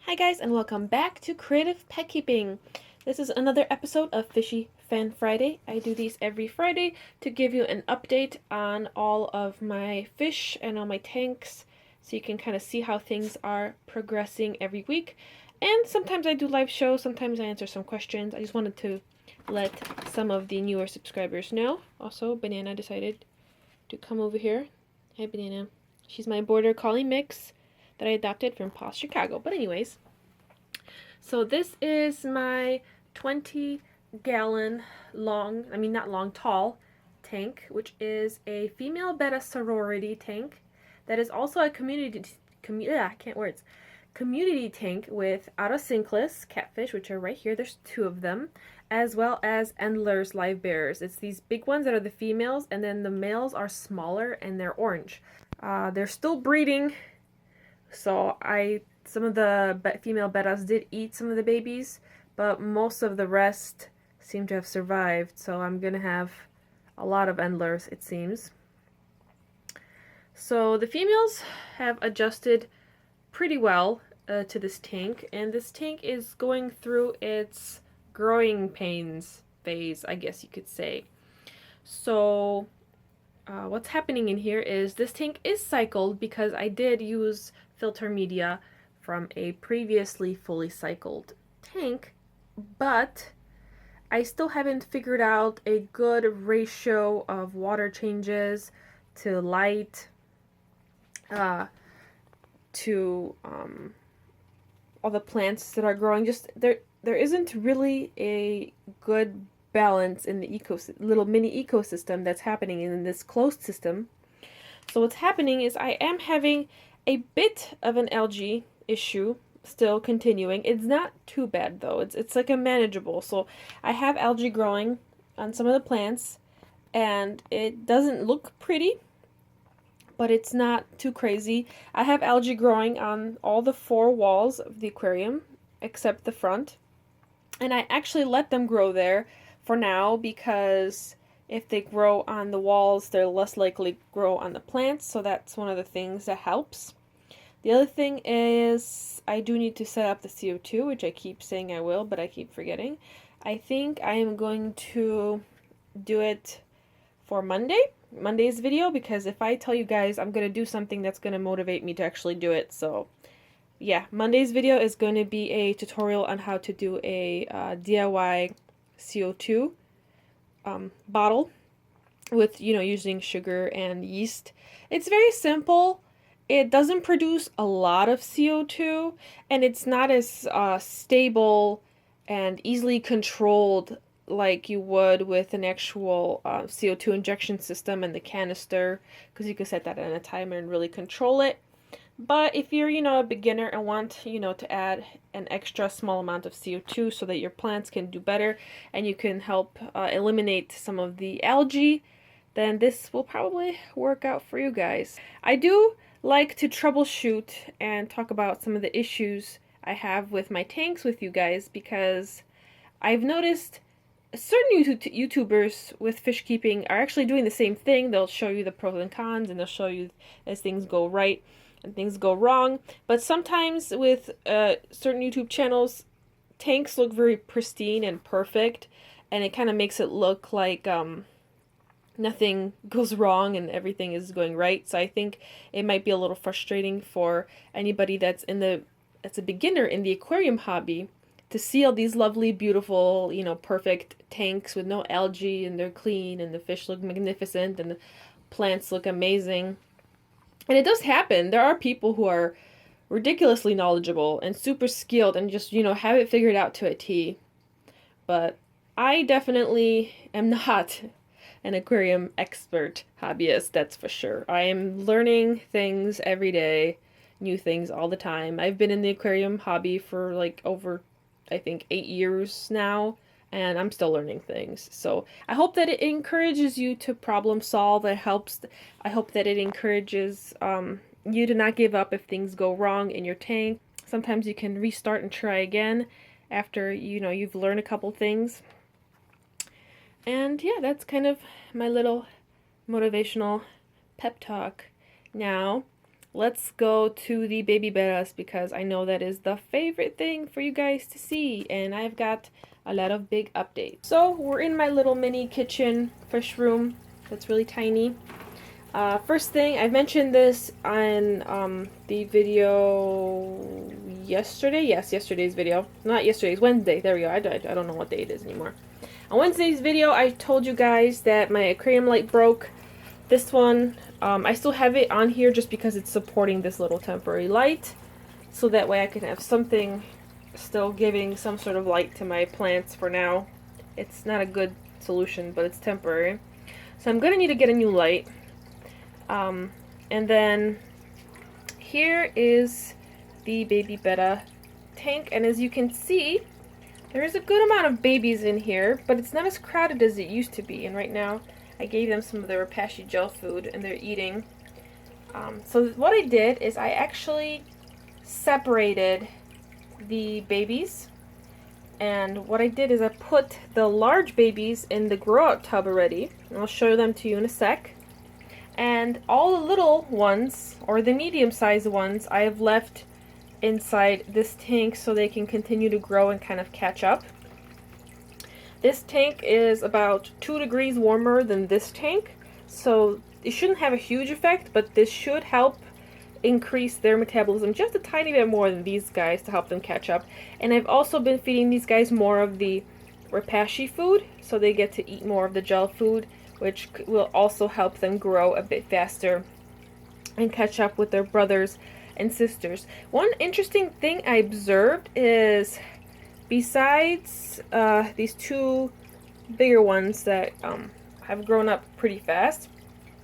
Hi guys, and welcome back to Creative Pet Keeping. This is another episode of Fishy Fan Friday. I do these every Friday to give you an update on all of my fish and all my tanks so you can kind of see how things are progressing every week. And sometimes I do live shows, sometimes I answer some questions. I just wanted to let some of the newer subscribers know. Also, Banana decided to come over here. Hi Banana. She's my border collie mix that I adopted from Paws, Chicago. But anyways, so this is my 20-gallon long, not long, tall tank, which is a female Bettas sorority tank that is also a community tank with autosynclus catfish, which are right here. There's two of them, as well as Endler's live bearers. It's these big ones that are the females, and then the males are smaller and they're orange. They're still breeding, so some of the female bettas did eat some of the babies, but most of the rest seem to have survived, so I'm gonna have a lot of Endlers, it seems. So the females have adjusted pretty well to this tank, and this tank is going through its growing pains phase, I guess you could say. So what's happening in here is this tank is cycled because I did use filter media from a previously fully cycled tank, but I still haven't figured out a good ratio of water changes to light to all the plants that are growing. Just there isn't really a good balance in the little mini ecosystem that's happening in this closed system. So what's happening is I am having a bit of an algae issue still continuing. It's not too bad though. It's like a manageable. So I have algae growing on some of the plants, and it doesn't look pretty, but it's not too crazy. I have algae growing on all the four walls of the aquarium except the front, and I actually let them grow there for now because if they grow on the walls, they're less likely to grow on the plants, so that's one of the things that helps. The other thing is I do need to set up the CO2, which I keep saying I will, but I keep forgetting. I think I am going to do it for Monday's video, because if I tell you guys I'm going to do something, that's going to motivate me to actually do it. So yeah, Monday's video is going to be a tutorial on how to do a DIY CO2 bottle with, using sugar and yeast. It's very simple. It doesn't produce a lot of CO2, and it's not as stable and easily controlled like you would with an actual CO2 injection system and the canister, because you can set that on a timer and really control it. But if you're, a beginner and want, to add an extra small amount of CO2 so that your plants can do better and you can help eliminate some of the algae, then this will probably work out for you guys. I do like to troubleshoot and talk about some of the issues I have with my tanks with you guys, because I've noticed certain YouTubers with fish keeping are actually doing the same thing. They'll show you the pros and cons, and they'll show you as things go right and things go wrong. But sometimes with certain YouTube channels, tanks look very pristine and perfect, and it kind of makes it look like nothing goes wrong and everything is going right. So I think it might be a little frustrating for anybody that's a beginner in the aquarium hobby to see all these lovely, beautiful, perfect tanks with no algae, and they're clean, and the fish look magnificent, and the plants look amazing. And it does happen. There are people who are ridiculously knowledgeable and super skilled and just, have it figured out to a T. But I definitely am not an aquarium expert hobbyist, that's for sure. I am learning things every day, new things all the time. I've been in the aquarium hobby for like over, I think, 8 years now, and I'm still learning things. So I hope that it encourages you to problem solve. I hope that it encourages you to not give up if things go wrong in your tank. Sometimes you can restart and try again after you've learned a couple things. And yeah, that's kind of my little motivational pep talk. Now, let's go to the baby Bettas because I know that is the favorite thing for you guys to see, and I've got a lot of big updates. So we're in my little mini kitchen fish room that's really tiny. First thing, I mentioned this on the video yesterday. Yes, yesterday's video. Not yesterday's, Wednesday. There we go. I don't know what day it is anymore. On Wednesday's video, I told you guys that my aquarium light broke. This one, I still have it on here just because it's supporting this little temporary light. So that way I can have something still giving some sort of light to my plants for now. It's not a good solution, but it's temporary. So I'm going to need to get a new light. And then here is the baby Betta tank, and as you can see, there is a good amount of babies in here, but it's not as crowded as it used to be. And right now, I gave them some of their Repashy gel food, and they're eating. So what I did is I actually separated the babies, and what I did is I put the large babies in the grow-out tub already, and I'll show them to you in a sec. And all the little ones, or the medium-sized ones, I have left inside this tank so they can continue to grow and kind of catch up. This tank is about 2 degrees warmer than this tank, so it shouldn't have a huge effect, but this should help increase their metabolism just a tiny bit more than these guys to help them catch up. And I've also been feeding these guys more of the Repashy food, so they get to eat more of the gel food, which will also help them grow a bit faster and catch up with their brothers and sisters. One interesting thing I observed is, besides these two bigger ones that have grown up pretty fast,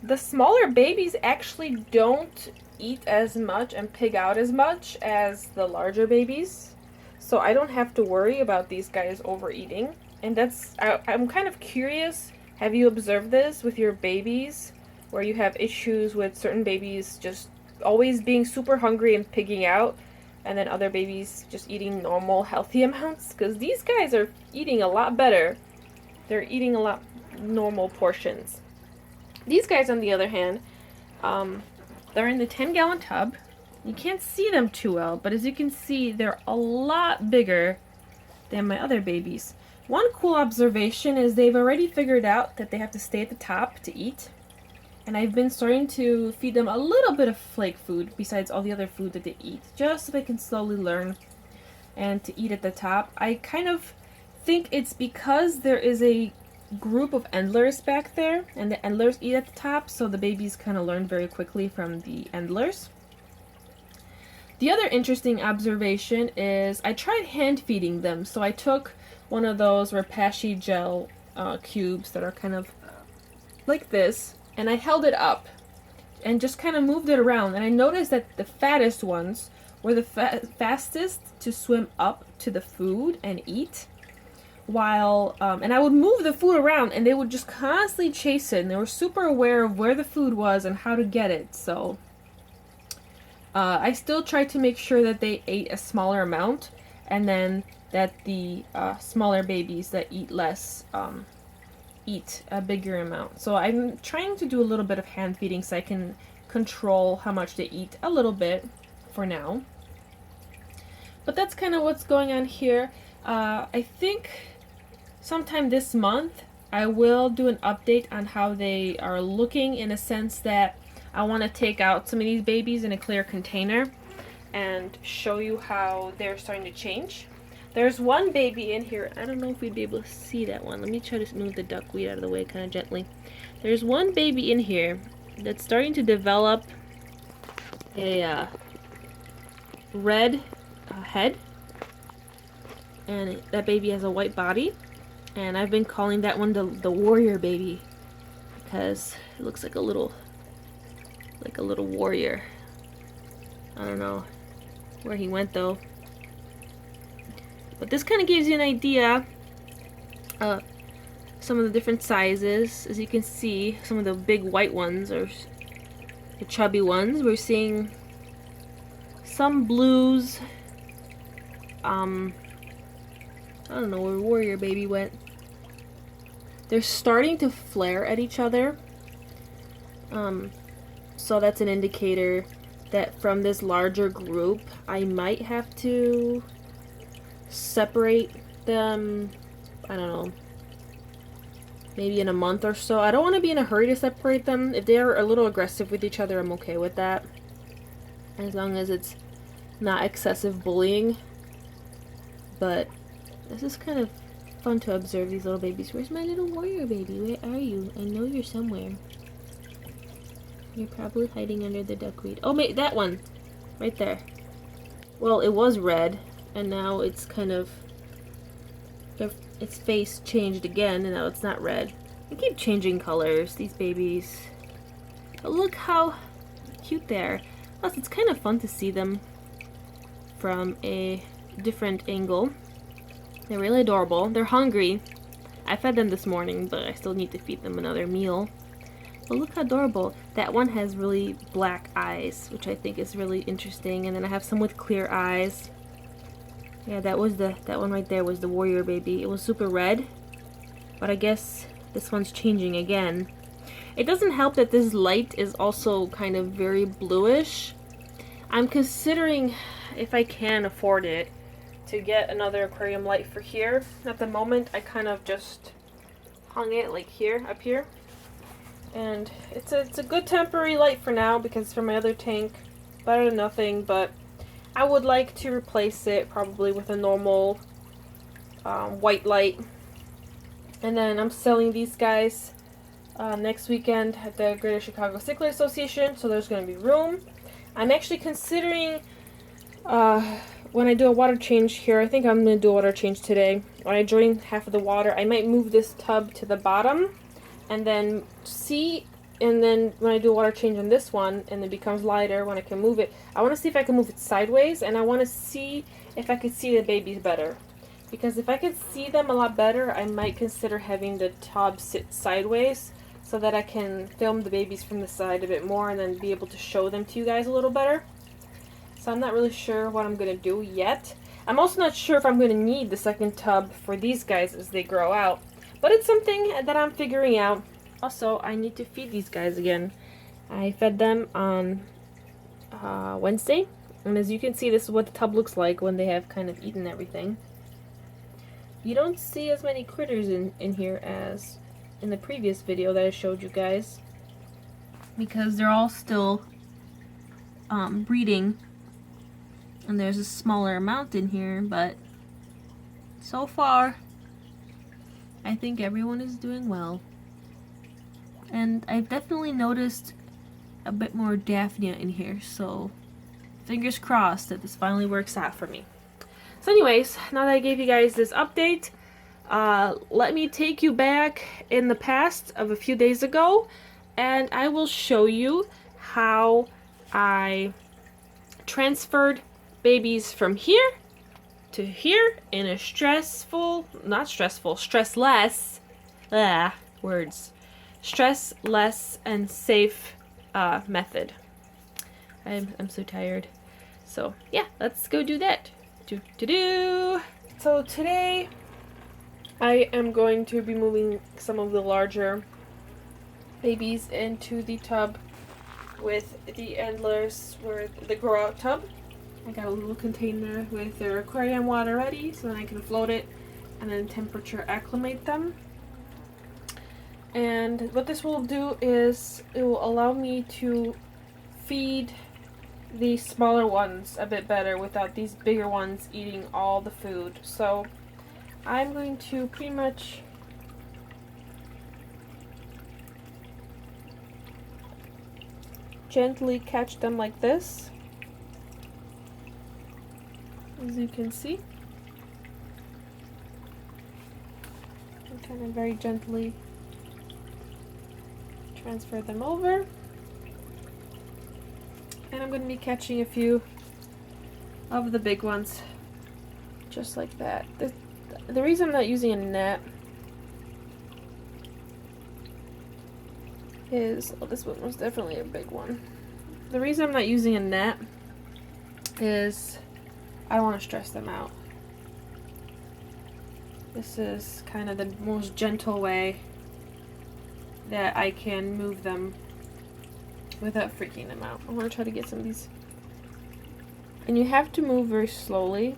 the smaller babies actually don't eat as much and pig out as much as the larger babies. So I don't have to worry about these guys overeating. And I'm kind of curious, have you observed this with your babies, where you have issues with certain babies just always being super hungry and pigging out, and then other babies just eating normal, healthy amounts? Because these guys are eating a lot better. They're eating a lot normal portions. These guys, on the other hand, they're in the 10-gallon tub. You can't see them too well, but as you can see, they're a lot bigger than my other babies. One cool observation is they've already figured out that they have to stay at the top to eat. And I've been starting to feed them a little bit of flake food besides all the other food that they eat, just so they can slowly learn and to eat at the top. I kind of think it's because there is a group of endlers back there, and the endlers eat at the top, so the babies kind of learn very quickly from the endlers. The other interesting observation is I tried hand feeding them. So I took one of those Repashy gel cubes that are kind of like this, and I held it up and just kind of moved it around, and I noticed that the fattest ones were the fastest to swim up to the food and eat, while and I would move the food around and they would just constantly chase it, and they were super aware of where the food was and how to get it. So I still tried to make sure that they ate a smaller amount, and then that the smaller babies that eat less eat a bigger amount. So I'm trying to do a little bit of hand feeding so I can control how much they eat a little bit for now. But that's kind of what's going on here. I think sometime this month I will do an update on how they are looking, in a sense that I want to take out some of these babies in a clear container and show you how they're starting to change. There's one baby in here. I don't know if we'd be able to see that one. Let me try to move the duckweed out of the way kind of gently. There's one baby in here that's starting to develop a red head. And that baby has a white body. And I've been calling that one the warrior baby, because it looks like a little warrior. I don't know where he went though. But this kind of gives you an idea of some of the different sizes. As you can see, some of the big white ones are the chubby ones. We're seeing some blues. I don't know where warrior baby went. They're starting to flare at each other. So that's an indicator that from this larger group, I might have to separate them, I don't know, maybe in a month or so. I don't want to be in a hurry to separate them. If they're a little aggressive with each other, I'm okay with that. As long as it's not excessive bullying. But this is kind of fun to observe these little babies. Where's my little warrior baby? Where are you? I know you're somewhere. You're probably hiding under the duckweed. Oh, mate, that one! Right there. Well, it was red, and now it's kind of... its face changed again, and now it's not red. They keep changing colors, these babies. But look how cute they are. Plus, it's kind of fun to see them from a different angle. They're really adorable. They're hungry. I fed them this morning, but I still need to feed them another meal. But look how adorable. That one has really black eyes, which I think is really interesting. And then I have some with clear eyes. Yeah, that one right there was the warrior baby. It was super red, but I guess this one's changing again. It doesn't help that this light is also kind of very bluish. I'm considering, if I can afford it, to get another aquarium light for here. At the moment, I kind of just hung it like here, up here. And it's a good temporary light for now because it's from my other tank. Better than nothing, but I would like to replace it probably with a normal white light. And then I'm selling these guys next weekend at the Greater Chicago Stickler Association, so there's going to be room. I'm actually considering when I do a water change here, I think I'm going to do a water change today. When I drain half of the water, I might move this tub to the bottom and then when I do a water change on this one and it becomes lighter when I can move it, I want to see if I can move it sideways, and I want to see if I could see the babies better. Because if I could see them a lot better, I might consider having the tub sit sideways so that I can film the babies from the side a bit more and then be able to show them to you guys a little better. So I'm not really sure what I'm going to do yet. I'm also not sure if I'm going to need the second tub for these guys as they grow out. But it's something that I'm figuring out. Also, I need to feed these guys again. I fed them on Wednesday. And as you can see, this is what the tub looks like when they have kind of eaten everything. You don't see as many critters in here as in the previous video that I showed you guys. Because they're all still breeding. And there's a smaller amount in here, but so far, I think everyone is doing well. And I've definitely noticed a bit more Daphnia in here, so fingers crossed that this finally works out for me. So anyways, now that I gave you guys this update, let me take you back in the past of a few days ago, and I will show you how I transferred babies from here to here in a stressless and safe method. I'm so tired. So yeah, let's go do that. So today I am going to be moving some of the larger babies into the tub with the endless, or the grow out tub. I got a little container with their aquarium water ready so then I can float it and then temperature acclimate them. And what this will do is it will allow me to feed the smaller ones a bit better without these bigger ones eating all the food. So I'm going to pretty much gently catch them like this, as you can see, and kind of very gently transfer them over. And I'm going to be catching a few of the big ones just like that. The reason I'm not using a net is, oh, this one was definitely a big one. The reason I'm not using a net is I don't want to stress them out. This is kind of the most gentle way that I can move them without freaking them out. I want to try to get some of these. And you have to move very slowly.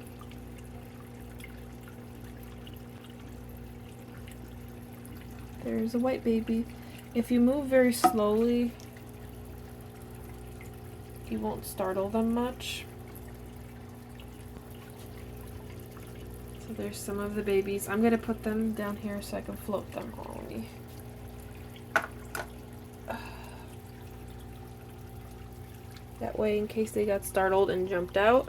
There's a white baby. If you move very slowly, you won't startle them much. So there's some of the babies. I'm going to put them down here so I can float them. Oh, let me... That way, in case they got startled and jumped out.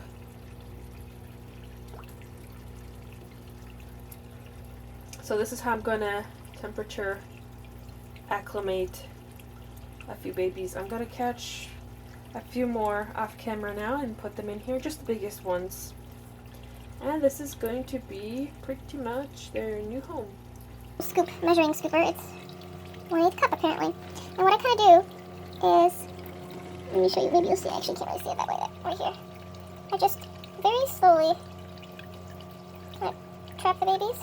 So this is how I'm going to temperature acclimate a few babies. I'm going to catch a few more off camera now and put them in here, just the biggest ones. And this is going to be pretty much their new home. Scoop, measuring scooper, it's 1/8 cup apparently. And what I kind of do is, let me show you, maybe you'll see, I actually can't really see it that way, right here. I just very slowly kind of trap the babies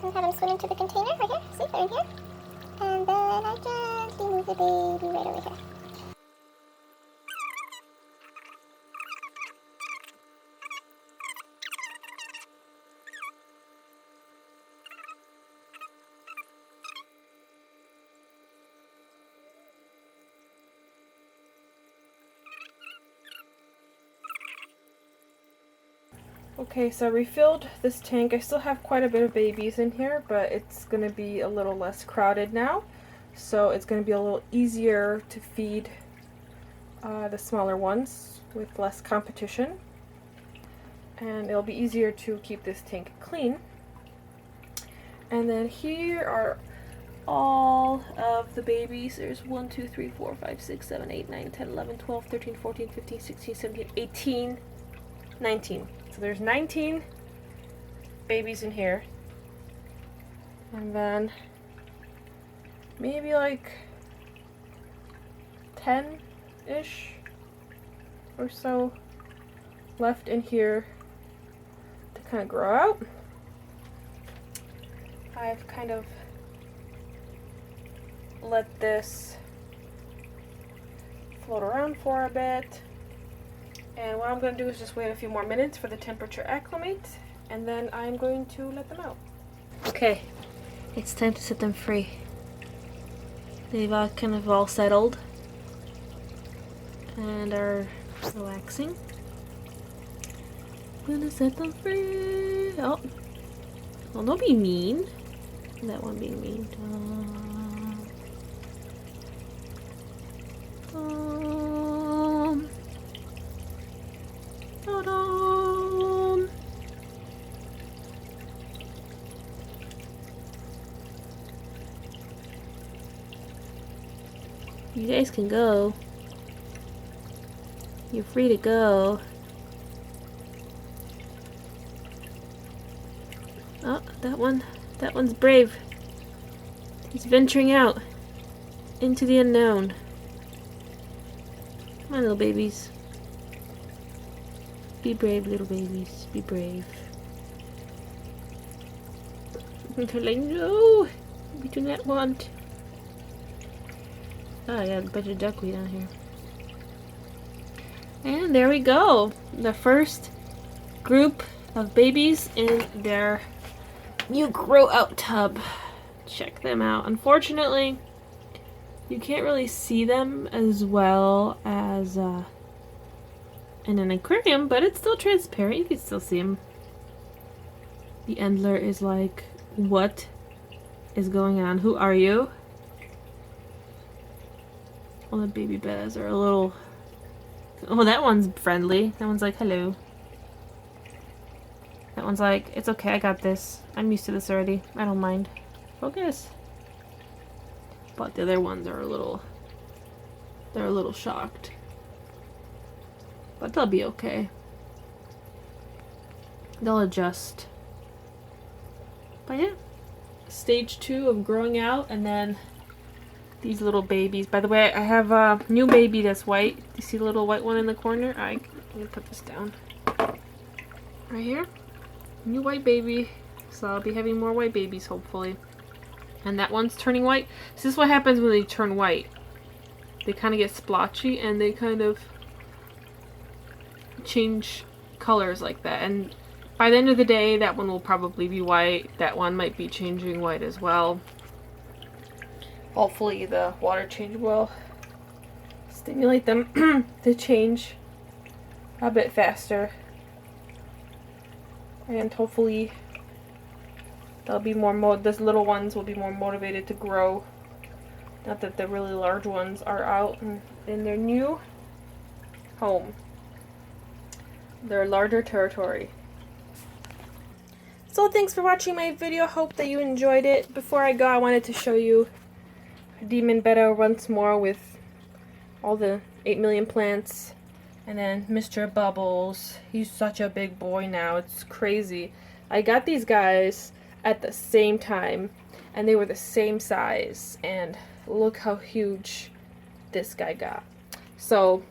and have them swim into the container right here. See, they're in here. And then I gently move the baby right over here. Okay, so I refilled this tank. I still have quite a bit of babies in here, but it's going to be a little less crowded now. So it's going to be a little easier to feed the smaller ones with less competition. And it'll be easier to keep this tank clean. And then here are all of the babies. There's 1, 2, 3, 4, 5, 6, 7, 8, 9, 10, 11, 12, 13, 14, 15, 16, 17, 18, 19. So there's 19 babies in here. And then maybe like 10-ish or so left in here to kind of grow out. I've kind of let this float around for a bit. And what I'm going to do is just wait a few more minutes for the temperature acclimate, and then I'm going to let them out. Okay, it's time to set them free. They've kind of all settled and are relaxing. I'm gonna set them free. Oh, well, don't be mean. That one being mean. You guys can go. You're free to go. Oh, that one's brave. He's venturing out into the unknown. Come on, little babies. Be brave, little babies. Be brave. They're like, no! We do not want. Oh, I got a bunch of duckweed on here. And there we go. The first group of babies in their new grow out tub. Check them out. Unfortunately, you can't really see them as well as in an aquarium, but it's still transparent. You can still see them. The Endler is like, what is going on? Who are you? All the baby Bettas are a little... Oh, that one's friendly. That one's like, hello. That one's like, it's okay, I got this. I'm used to this already. I don't mind. Focus. But the other ones are a little... They're a little shocked. But they'll be okay. They'll adjust. But yeah. Stage 2 of growing out, and then these little babies. By the way, I have a new baby that's white. Do you see the little white one in the corner? Let me put this down. Right here. New white baby. So I'll be having more white babies, hopefully. And that one's turning white. So this is what happens when they turn white. They kind of get splotchy and they kind of change colors like that. And by the end of the day, that one will probably be white. That one might be changing white as well. Hopefully the water change will stimulate them to change a bit faster. And hopefully they'll be more those little ones will be more motivated to grow. Not that the really large ones are out in their new home, their larger territory. So thanks for watching my video. Hope that you enjoyed it. Before I go, I wanted to show you Demon Betta once more with all the 8 million plants. And then Mr. Bubbles. He's such a big boy now. It's crazy. I got these guys at the same time and they were the same size, and look how huge this guy got. So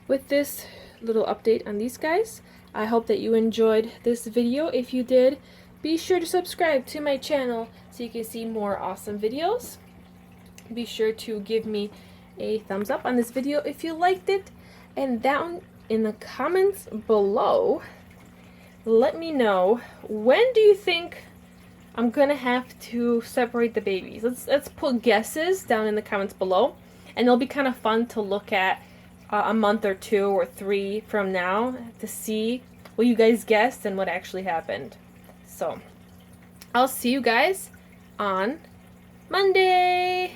with this little update on these guys, I hope that you enjoyed this video. If you did, be sure to subscribe to my channel so you can see more awesome videos. Be sure to give me a thumbs up on this video if you liked it, and down in the comments below, let me know, when do you think I'm gonna have to separate the babies? Let's put guesses down in the comments below, and it'll be kind of fun to look at a month or 2 or 3 from now to see what you guys guessed and what actually happened. So I'll see you guys on Monday.